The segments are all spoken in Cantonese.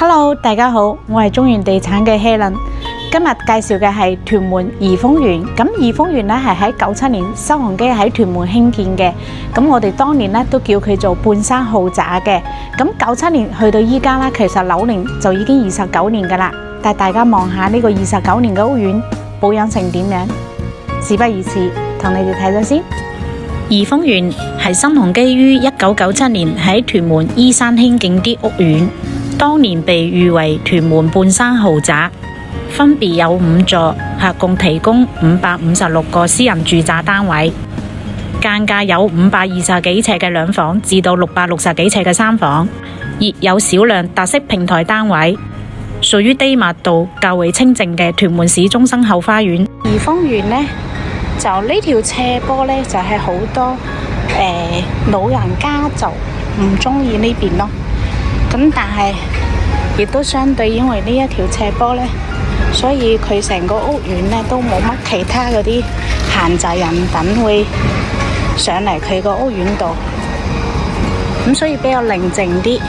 Hello， 大家好，我係中原地產嘅 Helen。今日介紹嘅係屯門怡豐園。咁怡豐園咧係喺97年新鴻基喺屯門興建嘅。咁我哋當年咧都叫佢做半山豪宅嘅。咁97年去到依家啦，其實樓齡就已經29年噶啦。帶大家望下呢個29年嘅屋苑保養成點樣。事不宜遲，同你哋睇咗先。怡豐園係新鴻基於1997年喺屯門依山興建啲屋苑。當年被譽為屯門半山豪宅，分別有5座，合共提供556個私人住宅單位，間隔有520幾尺嘅兩房至到660幾尺嘅三房，亦有少量特色平台單位，屬於低密度較為清靜嘅屯門市中心後花園。怡豐園呢，就呢條斜坡呢，就係好多老人家就唔中意呢邊咯。咁但係亦都相對，因為呢一條斜坡呢，所以佢成個屋苑呢都冇乜其他嗰啲閒雜人等會上嚟佢個屋苑度，咁所以比較寧靜啲。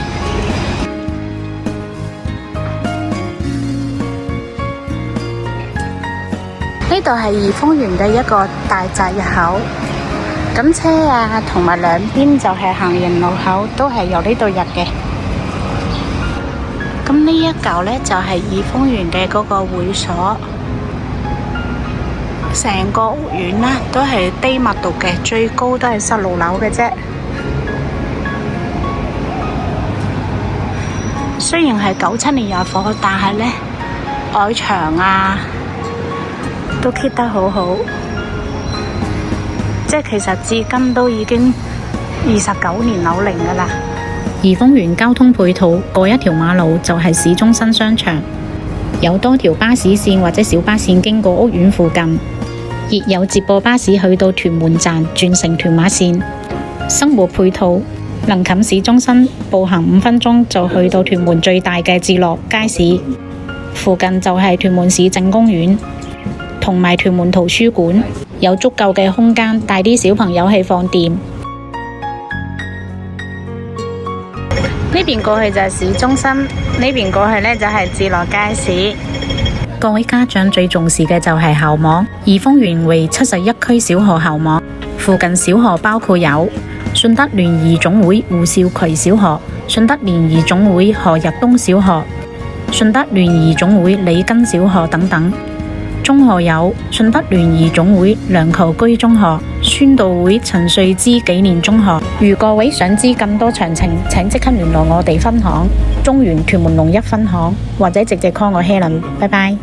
呢度係怡豐園嘅一個大閘入口，咁車啊同埋兩邊就係行人路口，都係由呢度入嘅。咁呢一嚿呢，就係怡豐園嘅嗰個會所，成個屋苑呢都係低密度嘅，最高都係16樓嘅啫。雖然係97年入伙，但係呢外牆啊都 keep 得好好，即係其實至今都已經29年樓齡噶啦。怡豐園交通配套，過一條馬路就係市中心商場，有多條巴士線或者小巴線經過屋苑附近，亦有接駁巴士去到屯門站轉乘屯馬線。生活配套能近市中心，步行5分鐘就去到屯門最大嘅置樂街市，附近就係屯門市政公園同埋屯門圖書館，有足夠嘅空間帶啲小朋友去放電。呢邊過去就係市中心，呢邊過去呢就係置樂街市。各位家長最重視嘅就係校網，怡豐園為71區小學校網，附近小學包括有順德聯誼總會胡少渠小學、順德聯誼總會何日東小學、順德聯誼總會李根小學等等。中學有順德聯誼總會梁球居中學、宣道會陳瑞之紀念中學。如各位想知更多詳情，請即刻聯絡我哋分行中原屯門龍一分行，或者直接 call 我 Helen。拜拜。